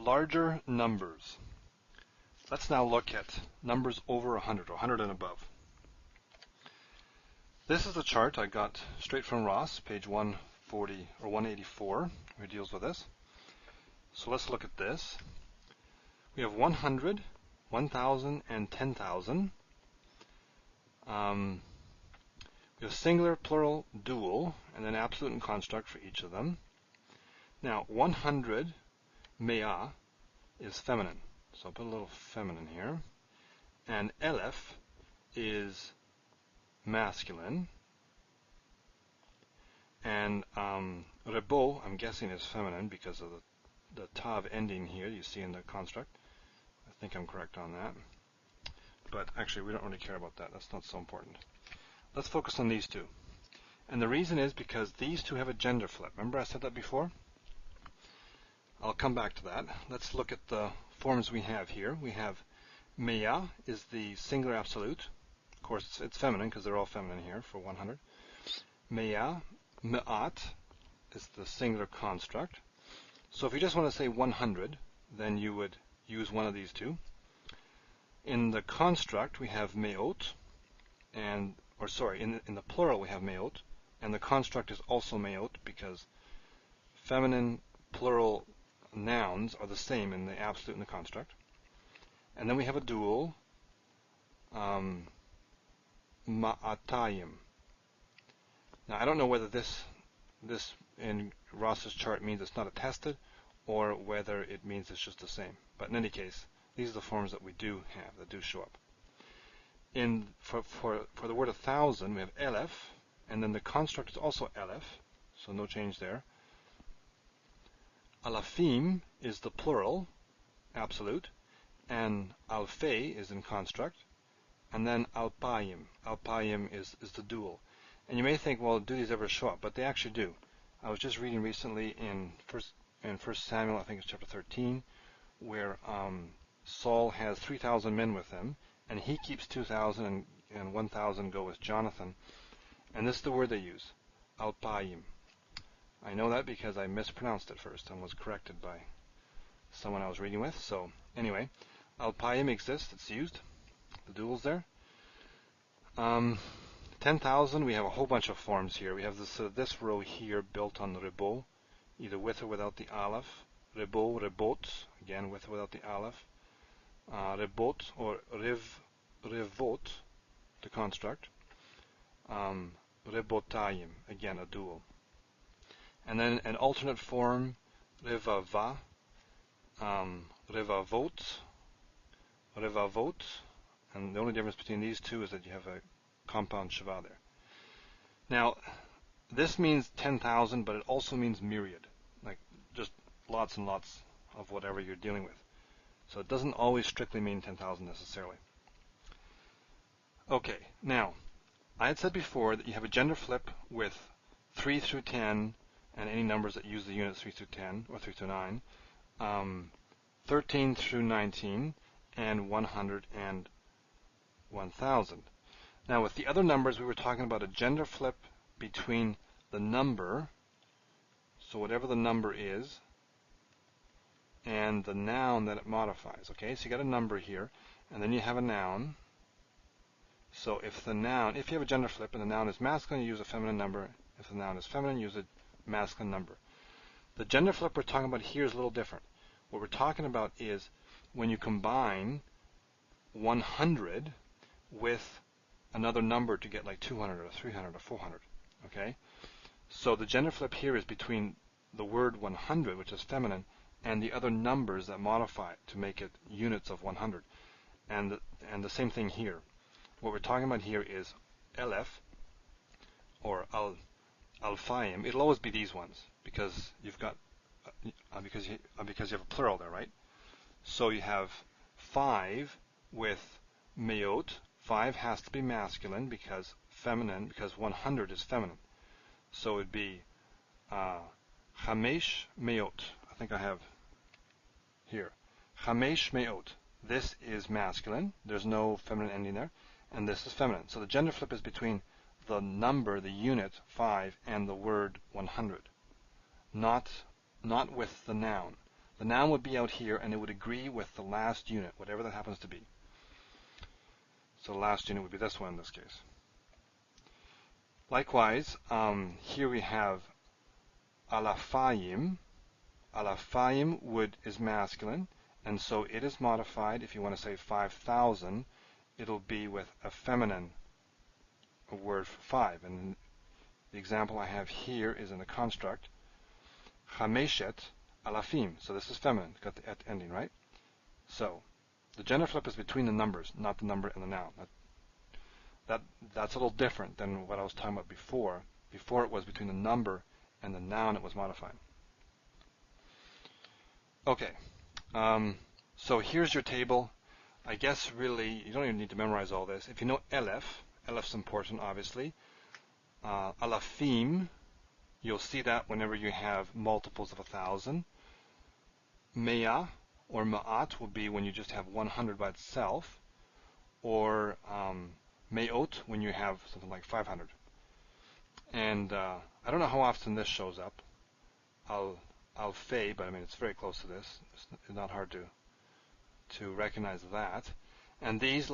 larger numbers. Let's now look at numbers over 100, or 100 and above. This is a chart I got straight from Ross, page 140 or 184, where he deals with this. So let's look at this. We have 100, 1,000, and 10,000. We have singular, plural, dual, and then absolute and construct for each of them. Now, 100, mea, is feminine. So I'll put a little feminine here. And elef is masculine. And rebo, I'm guessing, is feminine because of the tav ending here you see in the construct. I think I'm correct on that. But actually, we don't really care about that. That's not so important. Let's focus on these two. And the reason is because these two have a gender flip. Remember I said that before? I'll come back to that. Let's look at the forms we have here. We have mea is the singular absolute. Of course, it's feminine because they're all feminine here for 100. Mea, me'at is the singular construct. So if you just want to say 100, then you would use one of these two. In the construct, we have me'ot, in the plural we have me'ot, and the construct is also me'ot because feminine plural nouns are the same in the absolute and the construct. And then we have a dual, ma'atayim. Now I don't know whether this in Ross's chart means it's not attested or whether it means it's just the same. But in any case, these are the forms that we do have, that do show up. For the word 1,000, we have elef, and then the construct is also elef, so no change there. Alafim is the plural, absolute, and alfei is in construct, and then alpayim. Alpayim is the dual. And you may think, well, do these ever show up? But they actually do. I was just reading recently in First Samuel, I think it's chapter 13, where Saul has 3,000 men with him, and he keeps 2,000 and 1,000 go with Jonathan. And this is the word they use, alpayim. I know that because I mispronounced it first and was corrected by someone I was reading with. So anyway, alpayim exists, it's used. The dual's there. 10,000, we have a whole bunch of forms here. We have this row here built on the rebo, either with or without the aleph. Rebo, rebot, again with or without the aleph. Rebot or revot, the construct. Rebotayim, again a dual. And then an alternate form, revava, revavot, and the only difference between these two is that you have a compound shava there. Now, this means 10,000, but it also means myriad, like just lots and lots of whatever you're dealing with. So it doesn't always strictly mean 10,000 necessarily. Okay, now, I had said before that you have a gender flip with 3 through 10, and any numbers that use the units 3 through 10, or 3 through 9, 13 through 19, and 100 and 1,000. Now with the other numbers, we were talking about a gender flip between the number, so whatever the number is, and the noun that it modifies. Okay, so you got a number here, and then you have a noun. So if you have a gender flip and the noun is masculine, you use a feminine number. If the noun is feminine, use a masculine number. The gender flip we're talking about here is a little different. What we're talking about is when you combine 100 with another number to get like 200 or 300 or 400. Okay? So the gender flip here is between the word 100, which is feminine, and the other numbers that modify it to make it units of 100. And the same thing here. What we're talking about here is elef, or alphaim. It'll always be these ones because you've got because you have a plural there, right? So you have 5 with meot. 5 has to be masculine because 100 is feminine. So it'd be chamesh meot. I think I have here. Chamesh meot. This is masculine. There's no feminine ending there. And this is feminine. So the gender flip is between the number, the unit, 5, and the word 100. Not with the noun. The noun would be out here, and it would agree with the last unit, whatever that happens to be. So the last unit would be this one in this case. Likewise, here we have alafayim. Alafayim is masculine, and so it is modified. If you want to say 5,000, it'll be with a feminine word for 5. And the example I have here is in the construct, chameshet alafim. So this is feminine, got the et ending, right? So the gender flip is between the numbers, not the number and the noun. That's a little different than what I was talking about before. Before it was between the number and the noun it was modifying. Okay, so here's your table. I guess really you don't even need to memorize all this. If you know elef's important, obviously. Alafim, you'll see that whenever you have multiples of 1,000. Mea or ma'at will be when you just have 100 by itself, or me'ot when you have something like 500. And I don't know how often this shows up. Alfei, but I mean it's very close to this. It's not hard to recognize that. And these,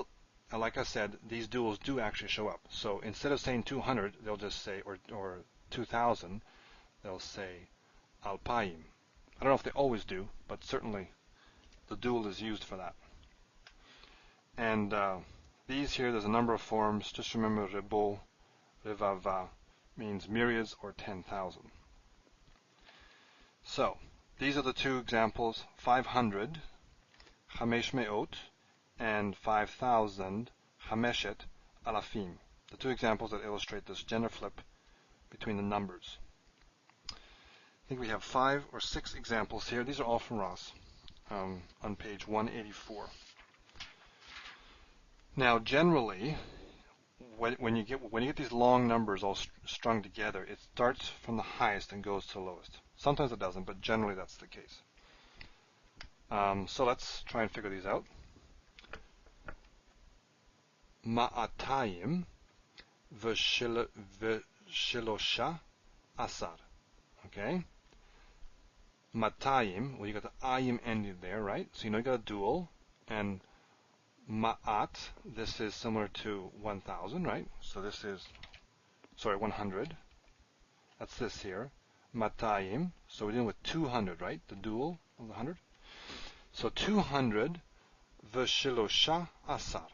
like I said, these duals do actually show up. So instead of saying 200, they'll just say, or 2,000, they'll say alpayim. I don't know if they always do, but certainly the dual is used for that. And these here, there's a number of forms. Just remember rebo, revava means myriads or 10,000. So these are the two examples: 500, chamesh me'ot, and 5,000, chameshet alafim. The two examples that illustrate this gender flip between the numbers. I think we have 5 or 6 examples here. These are all from Ross on page 184. Now, generally, when you get these long numbers all strung together, it starts from the highest and goes to the lowest. Sometimes it doesn't, but generally that's the case. So let's try and figure these out. Ma'atayim v'shilosha asar. Okay? Matayim, well, you got the ayim ending there, right? So you know you got a dual. And ma'at, this is similar to 1,000, right? So this is, 100. That's this here. Matayim, so we're dealing with 200, right? The dual of the 100. So 200 v'shilosha asar.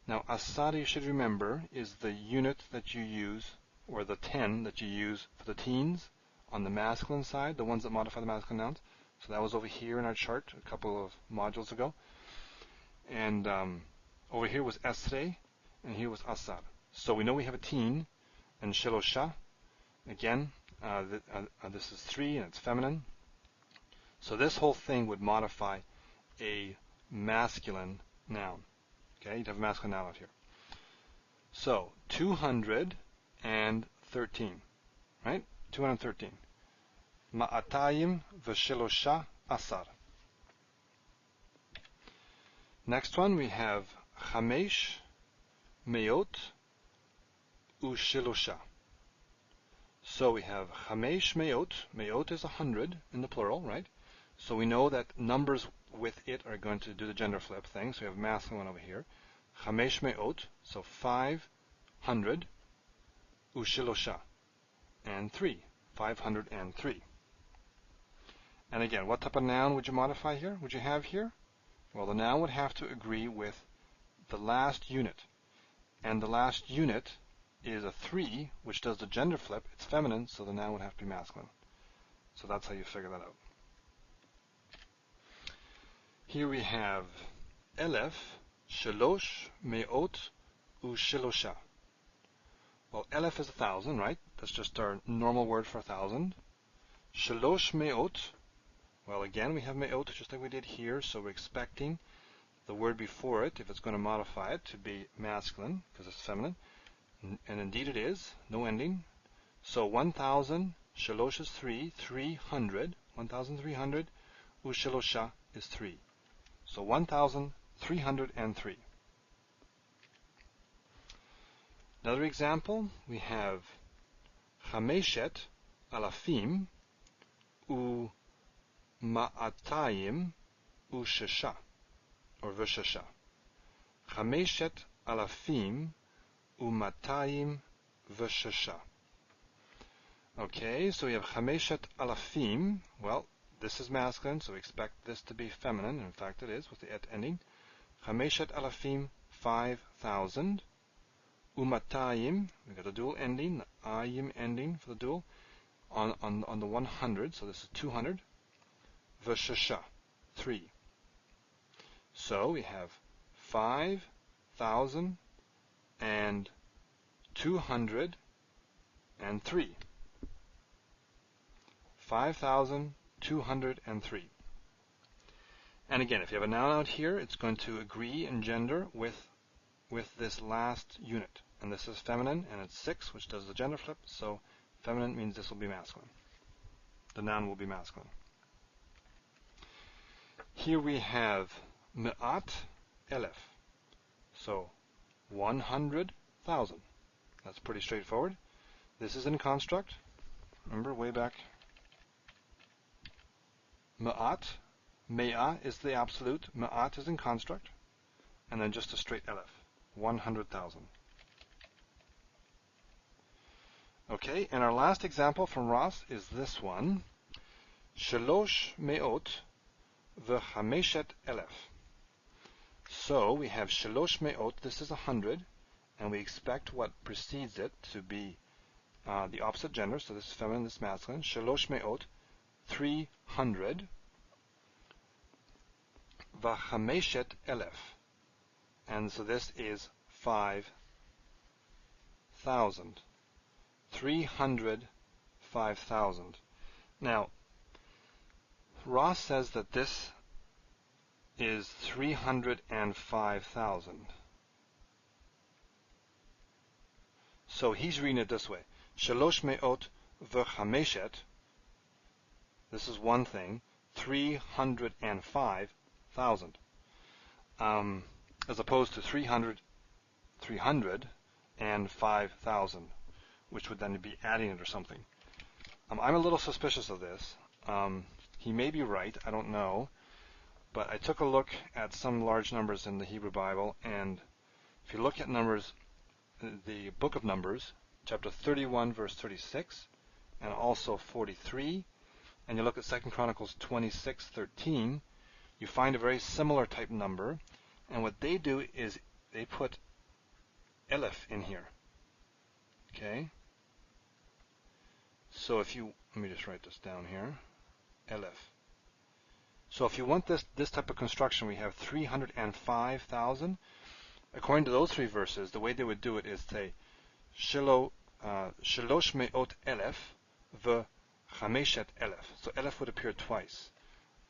Now asar, you should remember, is the unit that you use, or the 10 that you use for the teens on the masculine side, the ones that modify the masculine nouns. So that was over here in our chart a couple of modules ago. And over here was esrei, and here was asar. So we know we have a teen, and shilosha. Again, this is 3, and it's feminine. So this whole thing would modify a masculine noun. Okay, you'd have a masculine noun out here. So 213, right? 213. Ma'atayim v'shilosha asar. Next one we have chamesh me'ot u'shilosha. So we have chamesh me'ot. Me'ot is 100 in the plural, right? So we know that numbers with it are going to do the gender flip thing. So we have masculine one over here. Chamesh me'ot, so 500, u'shilosha, and 3, 503. And again, what type of noun would you modify here? Would you have here? Well, the noun would have to agree with the last unit. And the last unit is a 3, which does the gender flip. It's feminine, so the noun would have to be masculine. So that's how you figure that out. Here we have elef, shalosh, me'ot, u'shilosha. Well, elef is 1,000, right? That's just our normal word for 1,000. Shalosh me'ot. Well, again, we have me'ot just like we did here, so we're expecting the word before it, if it's going to modify it, to be masculine, because it's feminine. And indeed it is, no ending. So 1,000, shalosh is 3, 300, 1,300, u'shilosha is 3. So 1,303. Another example, we have chameshet alafim ma'atayim u'shesha, or v'shesha. Chameshet alafim u'matayim v'shesha. Okay, so we have chameshet alafim. Well, this is masculine, so we expect this to be feminine. In fact, it is with the et ending. Chameshet alafim, 5,000. Umatayim, we got a dual ending, the ayim ending for the dual, on the 100, so this is 200. V'shesha, 3. So we have 5,000 and 203. 5,203. And again, if you have a noun out here, it's going to agree in gender with this last unit. And this is feminine, and it's 6, which does the gender flip, so feminine means this will be masculine. The noun will be masculine. Here we have me'at elef, so 100,000. That's pretty straightforward. This is in construct. Remember, way back. Me'at, me'a is the absolute, me'at is in construct, and then just a straight elef, 100,000. Okay, and our last example from Ross is this one. Shalosh me'ot v'chameshet elef. So we have shalosh me'ot, this is 100, and we expect what precedes it to be the opposite gender, so this is feminine, this is masculine. Shalosh me'ot, 300. V'chameshet elef. And so this is 5,000. 300, 5,000. Now, Ross says that this is 305,000. So he's reading it this way. Shalosh me'ot v'chameshet. This is one thing. 305,000. As opposed to 300, 300 and 5,000, which would then be adding it or something. I'm a little suspicious of this. He may be right, I don't know, but I took a look at some large numbers in the Hebrew Bible, and if you look at Numbers, the book of Numbers, chapter 31, verse 36, and also 43, and you look at 2 Chronicles 26:13, you find a very similar type number, and what they do is they put elef in here. Okay? So if you, let me just write this down here, elef. So if you want this type of construction, we have 305,000. According to those three verses, the way they would do it is say, Shalosh me'ot elef v'chameshet elef. So elef would appear twice.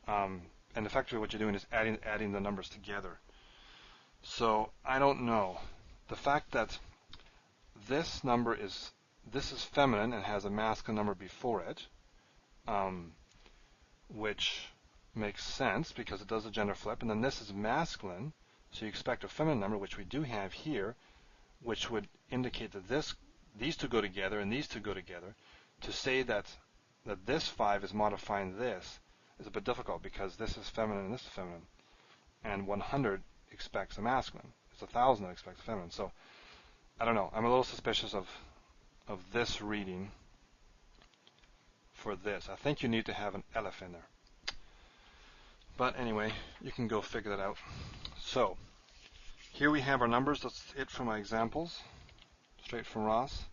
And effectively what you're doing is adding the numbers together. So I don't know. The fact that this number is feminine and has a masculine number before it, which makes sense because it does a gender flip, and then this is masculine, so you expect a feminine number, which we do have here, which would indicate that these two go together and these two go together. To say that this 5 is modifying this is a bit difficult because this is feminine and this is feminine, and 100 expects a masculine. It's 1,000 that expects a feminine. So I don't know. I'm a little suspicious of this reading for this. I think you need to have an elef in there. But anyway, you can go figure that out. So here we have our numbers. That's it for my examples, straight from Ross.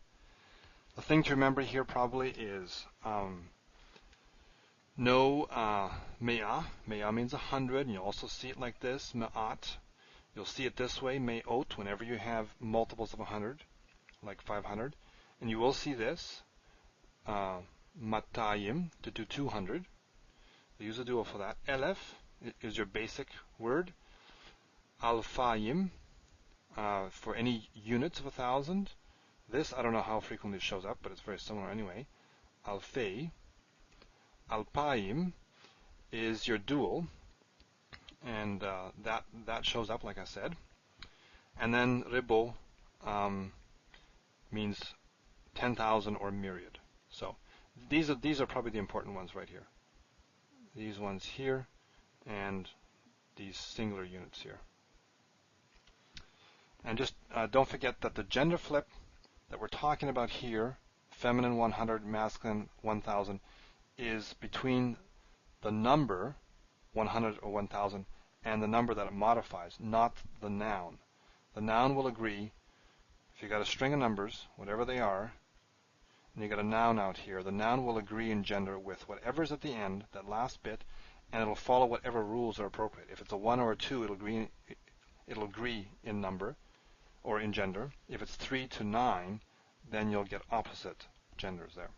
The thing to remember here probably is no me'ah. Me'ah means 100, and you'll also see it like this, me'at. You'll see it this way, me'ot, whenever you have multiples of 100, like 500. And you will see this, matayim, to do 200. They use a dual for that. Elef is your basic word. Alfayim, for any units of 1,000. This, I don't know how frequently it shows up, but it's very similar anyway. Alfei. Alpayim is your dual, and that shows up, like I said. And then ribo means 10,000 or myriad. So these are probably the important ones right here. these ones here, and these singular units here. And just don't forget that the gender flip that we're talking about here, feminine 100, masculine 1000, is between the number 100 or 1000 and the number that it modifies, not the noun. The noun will agree. If you got a string of numbers, whatever they are, and you got a noun out here, the noun will agree in gender with whatever's at the end, that last bit, and it'll follow whatever rules are appropriate. If it's a 1 or a 2, it'll agree in number or in gender. If it's 3 to 9, then you'll get opposite genders there.